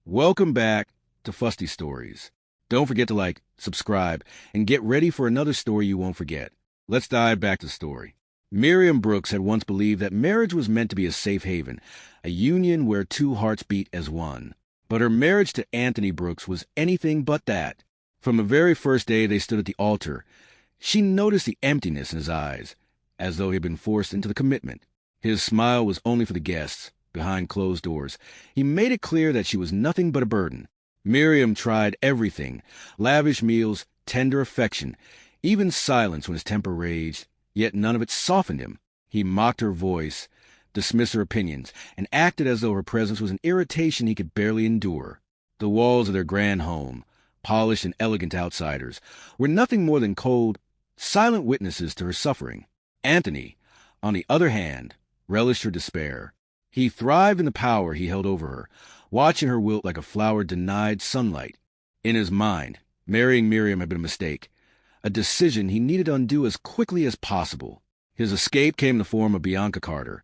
Welcome back to Fusty Stories. Don't forget to like, subscribe, and get ready for another story you won't forget. Let's dive back to the story. Miriam Brooks had once believed that marriage was meant to be a safe haven, a union where two hearts beat as one. But her marriage to Anthony Brooks was anything but that. From the very first day they stood at the altar, she noticed the emptiness in his eyes, as though he had been forced into the commitment. His smile was only for the guests. Behind closed doors, he made it clear that she was nothing but a burden. Miriam tried everything: lavish meals, tender affection, even silence when his temper raged, yet none of it softened him. He mocked her voice, dismissed her opinions, and acted as though her presence was an irritation he could barely endure. The walls of their grand home, polished and elegant outsiders, were nothing more than cold, silent witnesses to her suffering. Anthony, on the other hand, relished her despair. He thrived in the power he held over her, watching her wilt like a flower denied sunlight. In his mind, marrying Miriam had been a mistake, a decision he needed to undo as quickly as possible. His escape came in the form of Bianca Carter,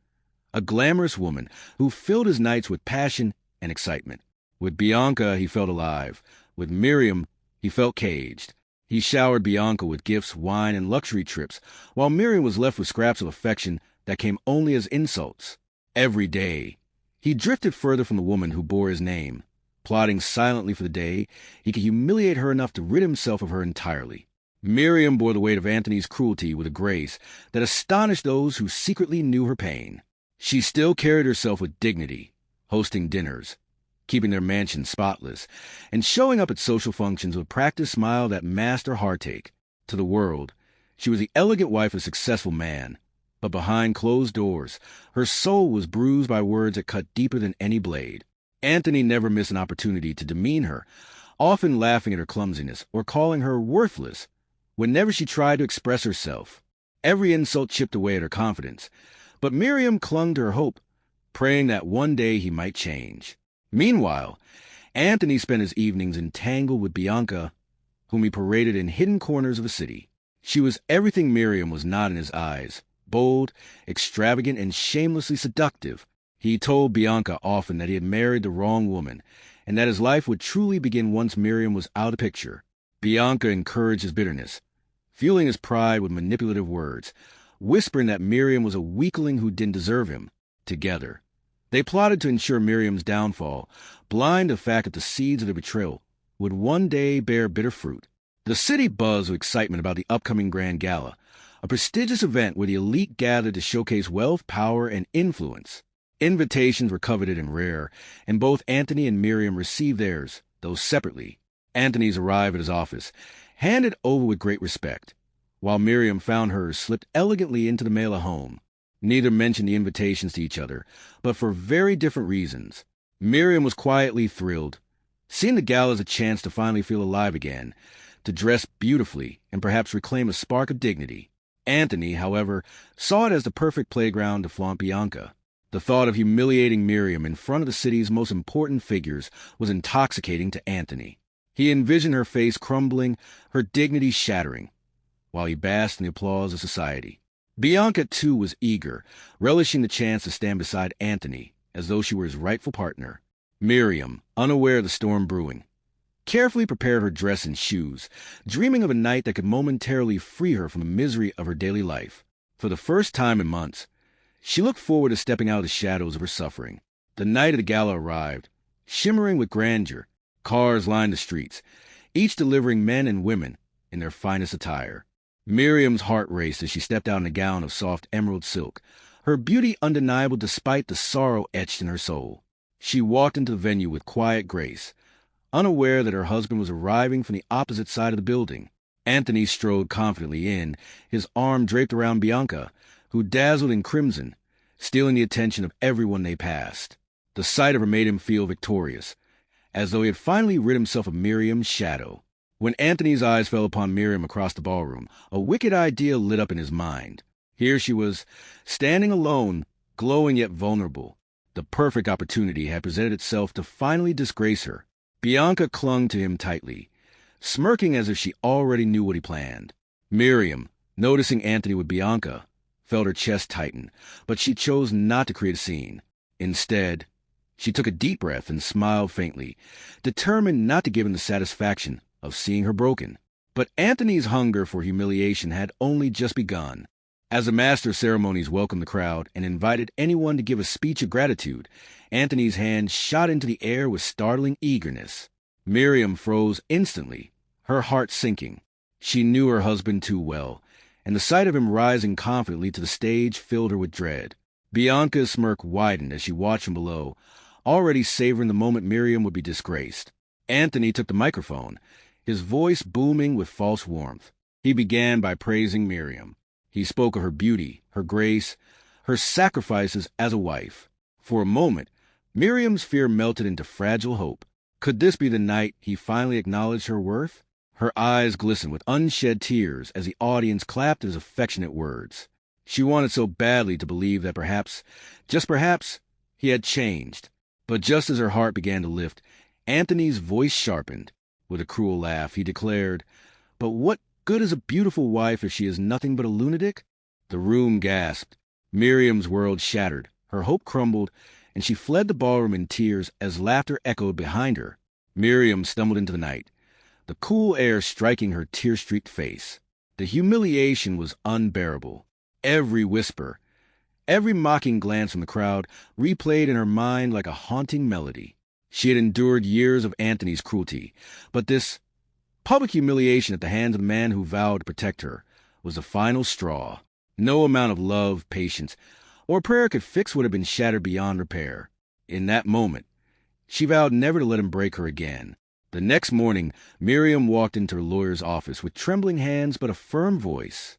a glamorous woman who filled his nights with passion and excitement. With Bianca, he felt alive. With Miriam, he felt caged. He showered Bianca with gifts, wine, and luxury trips, while Miriam was left with scraps of affection that came only as insults. Every day, he drifted further from the woman who bore his name, plotting silently for the day he could humiliate her enough to rid himself of her entirely. Miriam bore the weight of Anthony's cruelty with a grace that astonished those who secretly knew her pain. She still carried herself with dignity, hosting dinners, keeping their mansion spotless, and showing up at social functions with a practiced smile that masked her heartache. To the world, she was the elegant wife of a successful man. But behind closed doors, her soul was bruised by words that cut deeper than any blade. Anthony never missed an opportunity to demean her, often laughing at her clumsiness or calling her worthless whenever she tried to express herself. Every insult chipped away at her confidence, but Miriam clung to her hope, praying that one day he might change. Meanwhile, Anthony spent his evenings entangled with Bianca, whom he paraded in hidden corners of the city. She was everything Miriam was not in his eyes: bold, extravagant, and shamelessly seductive. He told Bianca often that he had married the wrong woman, and that his life would truly begin once Miriam was out of the picture. Bianca encouraged his bitterness, fueling his pride with manipulative words, whispering that Miriam was a weakling who didn't deserve him. Together, they plotted to ensure Miriam's downfall, blind to the fact that the seeds of their betrayal would one day bear bitter fruit. The city buzzed with excitement about the upcoming Grand Gala, a prestigious event where the elite gathered to showcase wealth, power, and influence. Invitations were coveted and rare, and both Anthony and Miriam received theirs, though separately. Anthony's arrived at his office, handed over with great respect, while Miriam found hers slipped elegantly into the mail at home. Neither mentioned the invitations to each other, but for very different reasons. Miriam was quietly thrilled, seeing the gala as a chance to finally feel alive again, to dress beautifully and perhaps reclaim a spark of dignity. Anthony, however, saw it as the perfect playground to flaunt Bianca. The thought of humiliating Miriam in front of the city's most important figures was intoxicating to Anthony. He envisioned her face crumbling, her dignity shattering, while he basked in the applause of society. Bianca, too, was eager, relishing the chance to stand beside Anthony, as though she were his rightful partner. Miriam, unaware of the storm brewing, carefully prepared her dress and shoes, dreaming of a night that could momentarily free her from the misery of her daily life. For the first time in months, she looked forward to stepping out of the shadows of her suffering. The night of the gala arrived, shimmering with grandeur. Cars lined the streets, each delivering men and women in their finest attire. Miriam's heart raced as she stepped out in a gown of soft emerald silk, her beauty undeniable despite the sorrow etched in her soul. She walked into the venue with quiet grace, unaware that her husband was arriving from the opposite side of the building. Anthony strode confidently in, his arm draped around Bianca, who dazzled in crimson, stealing the attention of everyone they passed. The sight of her made him feel victorious, as though he had finally rid himself of Miriam's shadow. When Anthony's eyes fell upon Miriam across the ballroom, a wicked idea lit up in his mind. Here she was, standing alone, glowing yet vulnerable. The perfect opportunity had presented itself to finally disgrace her. Bianca clung to him tightly, smirking as if she already knew what he planned. Miriam, noticing Anthony with Bianca, felt her chest tighten, but she chose not to create a scene. Instead, She took a deep breath and smiled faintly, determined not to give him the satisfaction of seeing her broken. But Anthony's hunger for humiliation had only just begun. As the master of ceremonies welcomed the crowd and invited anyone to give a speech of gratitude, Anthony's hand shot into the air with startling eagerness. Miriam froze instantly, her heart sinking. She knew her husband too well, and the sight of him rising confidently to the stage filled her with dread. Bianca's smirk widened as she watched from below, already savoring the moment Miriam would be disgraced. Anthony took the microphone, his voice booming with false warmth. He began by praising Miriam. He spoke of her beauty, her grace, her sacrifices as a wife. For a moment, Miriam's fear melted into fragile hope. Could this be the night he finally acknowledged her worth? Her eyes glistened with unshed tears as the audience clapped at his affectionate words. She wanted so badly to believe that perhaps, just perhaps, he had changed. But just as her heart began to lift, Anthony's voice sharpened. With a cruel laugh, he declared, "But what good is a beautiful wife if she is nothing but a lunatic?" The room gasped. Miriam's world shattered, her hope crumbled, and she fled the ballroom in tears as laughter echoed behind her. Miriam stumbled into the night, the cool air striking her tear-streaked face. The humiliation was unbearable. Every whisper, every mocking glance from the crowd replayed in her mind like a haunting melody. She had endured years of Anthony's cruelty, but this public humiliation at the hands of the man who vowed to protect her was the final straw. No amount of love, patience, or prayer could fix what had been shattered beyond repair. In that moment, she vowed never to let him break her again. The next morning, Miriam walked into her lawyer's office with trembling hands but a firm voice.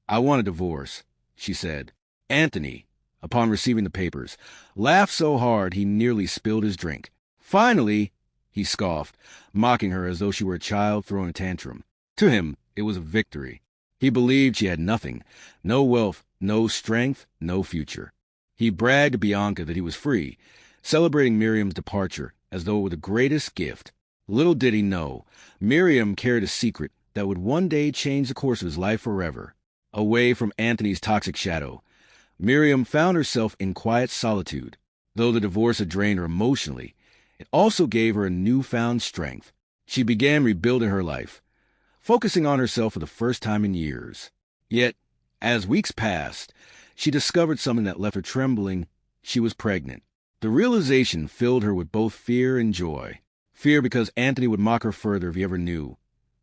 "I want a divorce," she said. Anthony, upon receiving the papers, laughed so hard he nearly spilled his drink. "Finally," he scoffed, mocking her as though she were a child throwing a tantrum. To him, it was a victory. He believed she had nothing, no wealth, no strength, no future. He bragged to Bianca that he was free, celebrating Miriam's departure as though it were the greatest gift. Little did he know, Miriam carried a secret that would one day change the course of his life forever. Away from Anthony's toxic shadow, Miriam found herself in quiet solitude. Though the divorce had drained her emotionally, it also gave her a newfound strength. She began rebuilding her life, focusing on herself for the first time in years. Yet, as weeks passed, she discovered something that left her trembling. She was pregnant. The realization filled her with both fear and joy. Fear because Anthony would mock her further if he ever knew.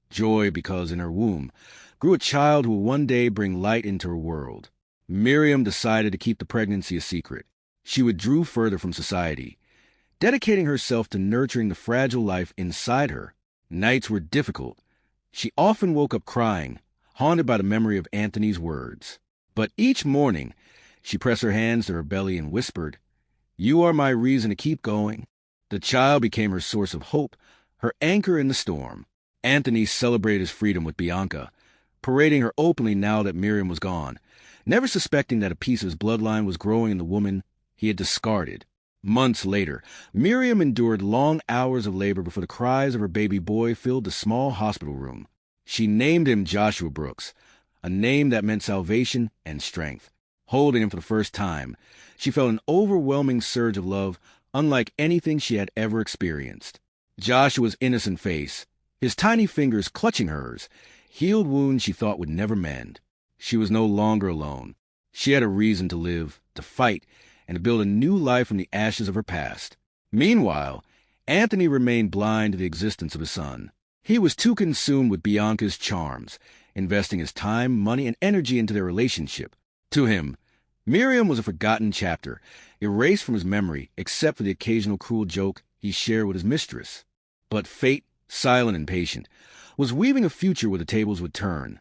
Joy because in her womb grew a child who would one day bring light into her world. Miriam decided to keep the pregnancy a secret. She withdrew further from society, dedicating herself to nurturing the fragile life inside her. Nights were difficult. She often woke up crying, haunted by the memory of Anthony's words. But each morning, she pressed her hands to her belly and whispered, "You are my reason to keep going." The child became her source of hope, her anchor in the storm. Anthony celebrated his freedom with Bianca, parading her openly now that Miriam was gone, never suspecting that a piece of his bloodline was growing in the woman he had discarded. Months later, Miriam endured long hours of labor before the cries of her baby boy filled the small hospital room. She named him Joshua Brooks, a name that meant salvation and strength. Holding him for the first time, she felt an overwhelming surge of love unlike anything she had ever experienced. Joshua's innocent face, his tiny fingers clutching hers, healed wounds she thought would never mend. She was no longer alone. She had a reason to live, to fight, and to build a new life from the ashes of her past. Meanwhile, Anthony remained blind to the existence of his son. He was too consumed with Bianca's charms, investing his time, money, and energy into their relationship. To him, Miriam was a forgotten chapter, erased from his memory except for the occasional cruel joke he shared with his mistress. But fate, silent and patient, was weaving a future where the tables would turn,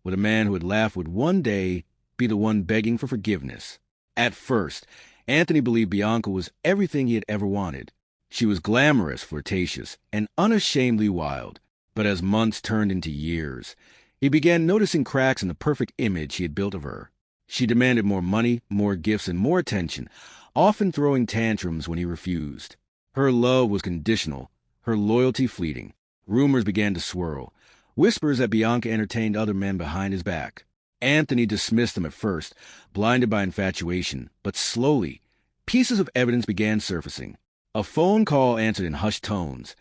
where the man who had laughed would one day be the one begging for forgiveness. At first, Anthony believed Bianca was everything he had ever wanted. She was glamorous, flirtatious, and unashamedly wild. But as months turned into years, he began noticing cracks in the perfect image he had built of her. She demanded more money, more gifts, and more attention, often throwing tantrums when he refused. Her love was conditional, her loyalty fleeting. Rumors began to swirl, whispers that Bianca entertained other men behind his back. Anthony dismissed them at first, blinded by infatuation, but slowly, pieces of evidence began surfacing. A phone call answered in hushed tones,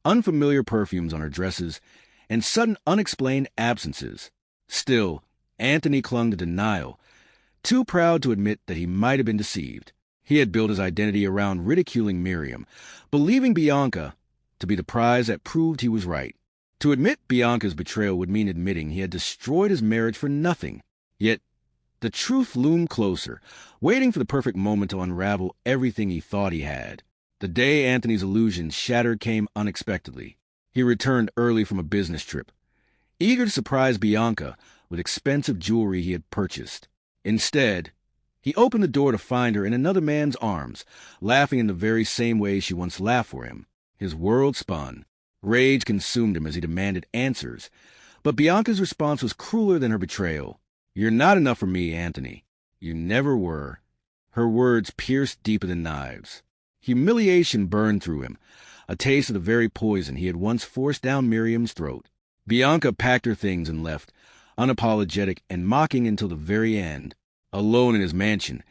unfamiliar perfumes on her dresses, and sudden unexplained absences. Still, Anthony clung to denial, too proud to admit that he might have been deceived. He had built his identity around ridiculing Miriam, believing Bianca to be the prize that proved he was right. To admit Bianca's betrayal would mean admitting he had destroyed his marriage for nothing. Yet, the truth loomed closer, waiting for the perfect moment to unravel everything he thought he had. The day Anthony's illusions shattered came unexpectedly. He returned early from a business trip, eager to surprise Bianca with expensive jewelry he had purchased. Instead, he opened the door to find her in another man's arms, laughing in the very same way she once laughed for him. His world spun. Rage consumed him as he demanded answers. But Bianca's response was crueler than her betrayal. "You're not enough for me, Anthony. You never were." Her words pierced deeper than knives. Humiliation burned through him, a taste of the very poison he had once forced down Miriam's throat. Bianca packed her things and left, unapologetic and mocking until the very end. Alone in his mansion,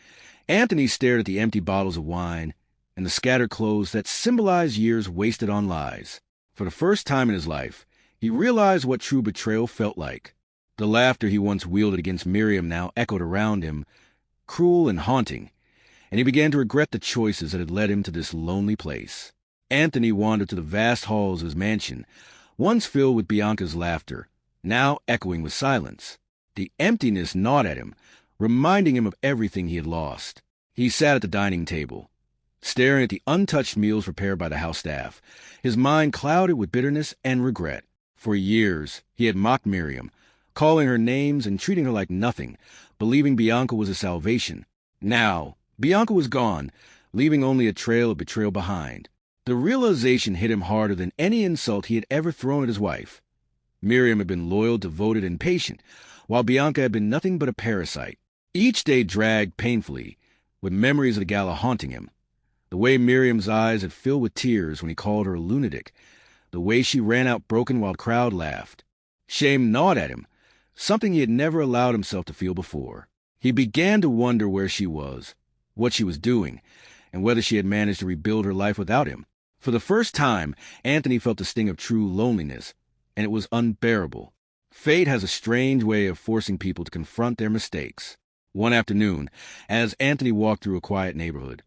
Anthony stared at the empty bottles of wine and the scattered clothes that symbolized years wasted on lies. For the first time in his life, he realized what true betrayal felt like. The laughter he once wielded against Miriam now echoed around him, cruel and haunting, and he began to regret the choices that had led him to this lonely place. Anthony wandered to the vast halls of his mansion, once filled with Bianca's laughter, now echoing with silence. The emptiness gnawed at him, reminding him of everything he had lost. He sat at the dining table, staring at the untouched meals prepared by the house staff, his mind clouded with bitterness and regret. For years, he had mocked Miriam, calling her names and treating her like nothing, believing Bianca was his salvation. Now, Bianca was gone, leaving only a trail of betrayal behind. The realization hit him harder than any insult he had ever thrown at his wife. Miriam had been loyal, devoted, and patient, while Bianca had been nothing but a parasite. Each day dragged painfully, with memories of the Gala haunting him. The way Miriam's eyes had filled with tears when he called her a lunatic. The way she ran out broken while the crowd laughed. Shame gnawed at him, something he had never allowed himself to feel before. He began to wonder where she was, what she was doing, and whether she had managed to rebuild her life without him. For the first time, Anthony felt the sting of true loneliness, and it was unbearable. Fate has a strange way of forcing people to confront their mistakes. One afternoon, as Anthony walked through a quiet neighborhood,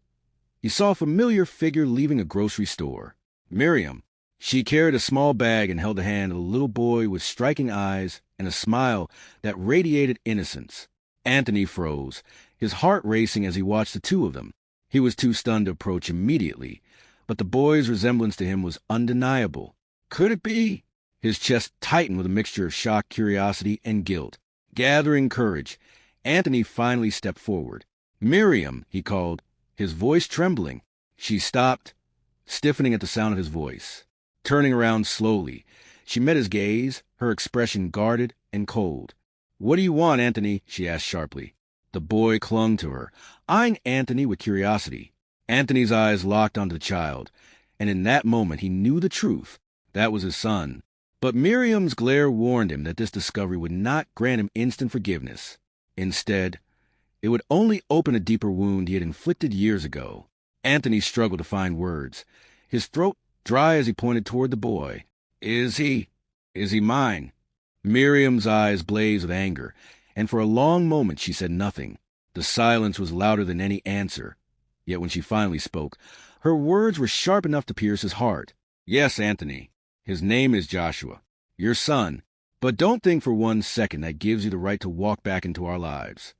he saw a familiar figure leaving a grocery store. Miriam. She carried a small bag and held the hand of a little boy with striking eyes and a smile that radiated innocence. Anthony froze, his heart racing as he watched the two of them. He was too stunned to approach immediately, but the boy's resemblance to him was undeniable. Could it be? His chest tightened with a mixture of shock, curiosity, and guilt. Gathering courage, Anthony finally stepped forward. "Miriam," he called, his voice trembling. She stopped, stiffening at the sound of his voice. Turning around slowly, she met his gaze, her expression guarded and cold. "What do you want, Anthony?" she asked sharply. The boy clung to her, eyeing Anthony with curiosity. Anthony's eyes locked onto the child, and in that moment he knew the truth. That was his son. But Miriam's glare warned him that this discovery would not grant him instant forgiveness. Instead, it would only open a deeper wound he had inflicted years ago. Anthony struggled to find words, his throat dry as he pointed toward the boy. Is he mine?" Miriam's eyes blazed with anger, and for a long moment she said nothing. The silence was louder than any answer. Yet when she finally spoke, her words were sharp enough to pierce his heart. "Yes, Anthony. His name is Joshua, your son. But don't think for 1 second that gives you the right to walk back into our lives."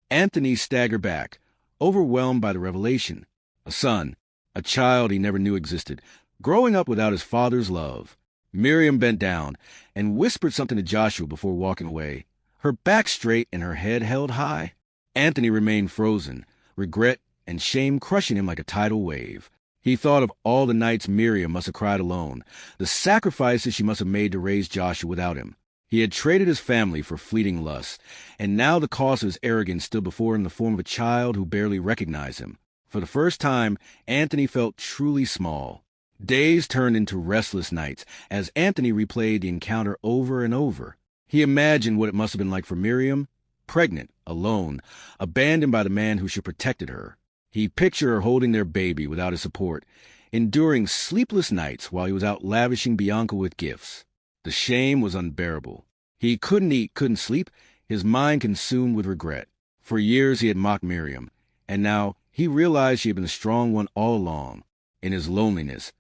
Anthony staggered back, overwhelmed by the revelation. A son, a child he never knew existed, growing up without his father's love. Miriam bent down and whispered something to Joshua before walking away, her back straight and her head held high. Anthony remained frozen, regret and shame crushing him like a tidal wave. He thought of all the nights Miriam must have cried alone, the sacrifices she must have made to raise Joshua without him. He had traded his family for fleeting lust, and now the cost of his arrogance stood before him in the form of a child who barely recognized him. For the first time, Anthony felt truly small. Days turned into restless nights as Anthony replayed the encounter over and over. He imagined what it must have been like for Miriam, pregnant, alone, abandoned by the man who should have protected her. He pictured her holding their baby without his support, enduring sleepless nights while he was out lavishing Bianca with gifts. The shame was unbearable. He couldn't eat, couldn't sleep, his mind consumed with regret. For years he had mocked Miriam, and now he realized she had been the strong one all along. In his loneliness,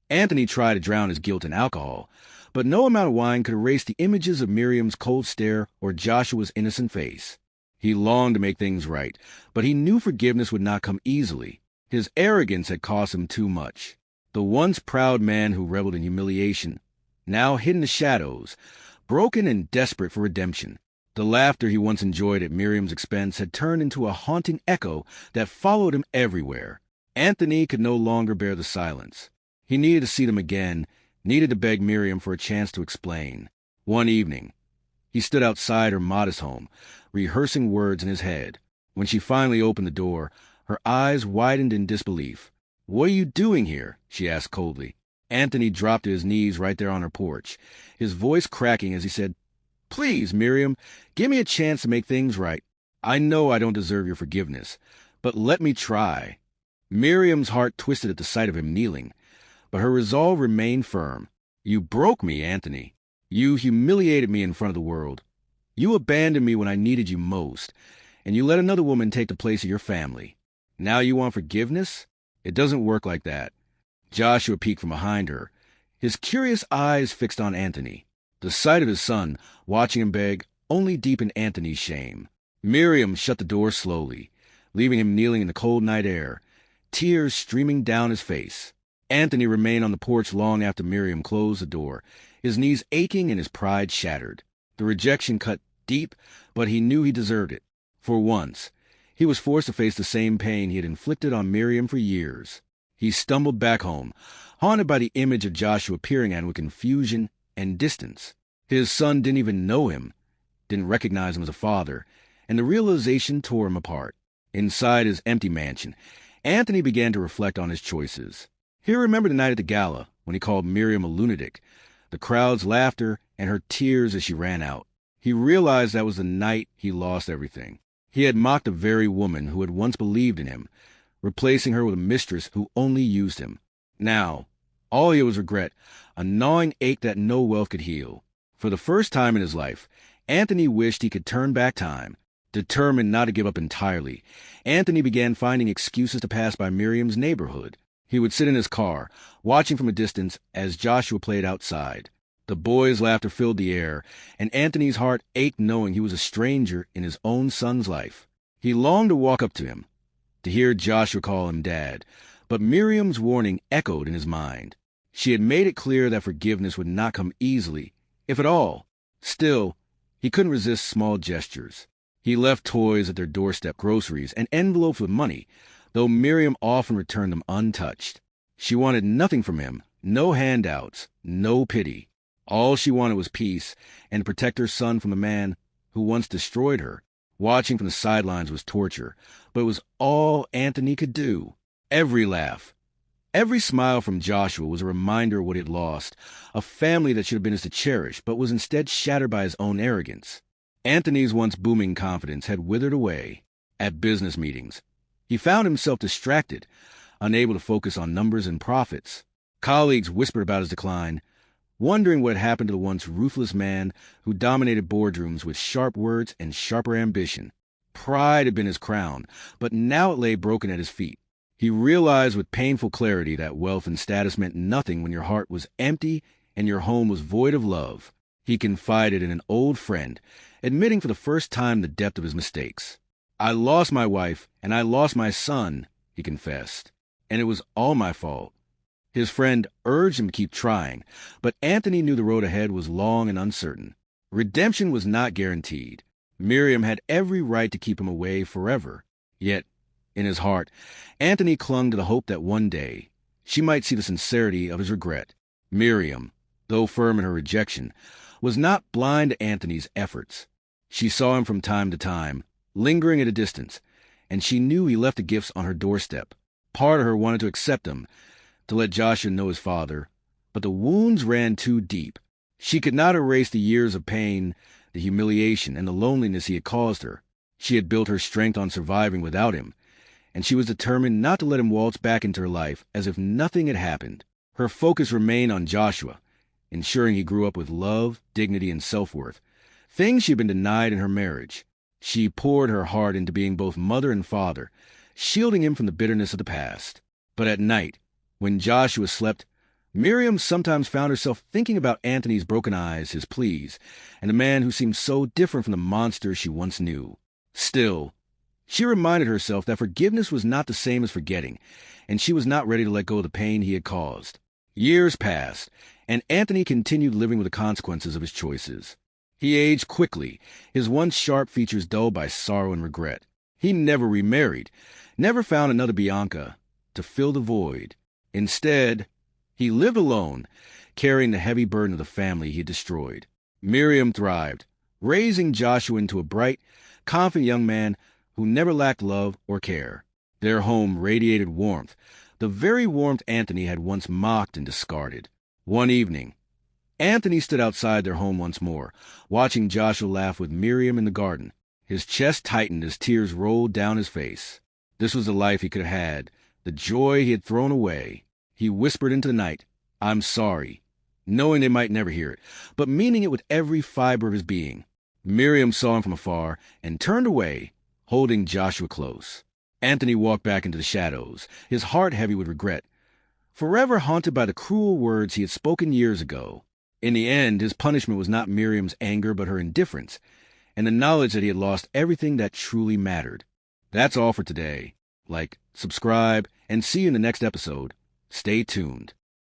Anthony tried to drown his guilt in alcohol, but no amount of wine could erase the images of Miriam's cold stare or Joshua's innocent face. He longed to make things right, but he knew forgiveness would not come easily. His arrogance had cost him too much. The once proud man who reveled in humiliation, now hid in the shadows, broken and desperate for redemption. The laughter he once enjoyed at Miriam's expense had turned into a haunting echo that followed him everywhere. Anthony could no longer bear the silence. He needed to see them again, needed to beg Miriam for a chance to explain. One evening, he stood outside her modest home, rehearsing words in his head. When she finally opened the door, her eyes widened in disbelief. "What are you doing here?" she asked coldly. Anthony dropped to his knees right there on her porch, his voice cracking as he said, "Please, Miriam, give me a chance to make things right. I know I don't deserve your forgiveness, but let me try." Miriam's heart twisted at the sight of him kneeling, but her resolve remained firm. "You broke me, Anthony. You humiliated me in front of the world. You abandoned me when I needed you most, and you let another woman take the place of your family. Now you want forgiveness? It doesn't work like that." Joshua peeked from behind her, his curious eyes fixed on Anthony. The sight of his son, watching him beg, only deepened Anthony's shame. Miriam shut the door slowly, leaving him kneeling in the cold night air, tears streaming down his face. Anthony remained on the porch long after Miriam closed the door, his knees aching and his pride shattered. The rejection cut deep, but he knew he deserved it. For once, he was forced to face the same pain he had inflicted on Miriam for years. He stumbled back home, haunted by the image of Joshua peering at him with confusion and distance. His son didn't even know him, didn't recognize him as a father, and the realization tore him apart. Inside his empty mansion, Anthony began to reflect on his choices. He remembered the night at the Gala when he called Miriam a lunatic, the crowd's laughter and her tears as she ran out. He realized that was the night he lost everything. He had mocked the very woman who had once believed in him, replacing her with a mistress who only used him. Now, all he had was regret, a gnawing ache that no wealth could heal. For the first time in his life, Anthony wished he could turn back time. Determined not to give up entirely, Anthony began finding excuses to pass by Miriam's neighborhood. He would sit in his car, watching from a distance as Joshua played outside. The boys' laughter filled the air, and Anthony's heart ached knowing he was a stranger in his own son's life. He longed to walk up to him, to hear Joshua call him Dad, but Miriam's warning echoed in his mind. She had made it clear that forgiveness would not come easily, if at all. Still, he couldn't resist small gestures. He left toys at their doorstep, groceries, and envelopes with money, though Miriam often returned them untouched. She wanted nothing from him, no handouts, no pity. All she wanted was peace and to protect her son from the man who once destroyed her. Watching from the sidelines was torture, but it was all Anthony could do. Every laugh, every smile from Joshua was a reminder of what he had lost, a family that should have been his to cherish, but was instead shattered by his own arrogance. Anthony's once booming confidence had withered away. At business meetings, he found himself distracted, unable to focus on numbers and profits. Colleagues whispered about his decline, wondering what had happened to the once ruthless man who dominated boardrooms with sharp words and sharper ambition. Pride had been his crown, but now it lay broken at his feet. He realized with painful clarity that wealth and status meant nothing when your heart was empty and your home was void of love. He confided in an old friend, admitting for the first time the depth of his mistakes. "I lost my wife, and I lost my son," he confessed, "and it was all my fault." His friend urged him to keep trying, but Anthony knew the road ahead was long and uncertain. Redemption was not guaranteed. Miriam had every right to keep him away forever. Yet, in his heart, Anthony clung to the hope that one day she might see the sincerity of his regret. Miriam, though firm in her rejection, was not blind to Anthony's efforts. She saw him from time to time, lingering at a distance, and she knew he left the gifts on her doorstep. Part of her wanted to accept them, to let Joshua know his father, but the wounds ran too deep. She could not erase the years of pain, the humiliation, and the loneliness he had caused her. She had built her strength on surviving without him, and she was determined not to let him waltz back into her life as if nothing had happened. Her focus remained on Joshua, ensuring he grew up with love, dignity, and self-worth, things she'd been denied in her marriage. She poured her heart into being both mother and father, shielding him from the bitterness of the past. But at night, when Joshua slept, Miriam sometimes found herself thinking about Anthony's broken eyes, his pleas, and the man who seemed so different from the monster she once knew. Still, she reminded herself that forgiveness was not the same as forgetting, and she was not ready to let go of the pain he had caused. Years passed, and Anthony continued living with the consequences of his choices. He aged quickly, his once sharp features dulled by sorrow and regret. He never remarried, never found another Bianca to fill the void. Instead, he lived alone, carrying the heavy burden of the family he had destroyed. Miriam thrived, raising Joshua into a bright, confident young man who never lacked love or care. Their home radiated warmth, the very warmth Anthony had once mocked and discarded. One evening, Anthony stood outside their home once more, watching Joshua laugh with Miriam in the garden. His chest tightened as tears rolled down his face. This was the life he could have had, the joy he had thrown away. He whispered into the night, "I'm sorry," knowing they might never hear it, but meaning it with every fiber of his being. Miriam saw him from afar and turned away, holding Joshua close. Anthony walked back into the shadows, his heart heavy with regret, forever haunted by the cruel words he had spoken years ago. In the end, his punishment was not Miriam's anger but her indifference, and the knowledge that he had lost everything that truly mattered. That's all for today. Like, subscribe, and see you in the next episode. Stay tuned.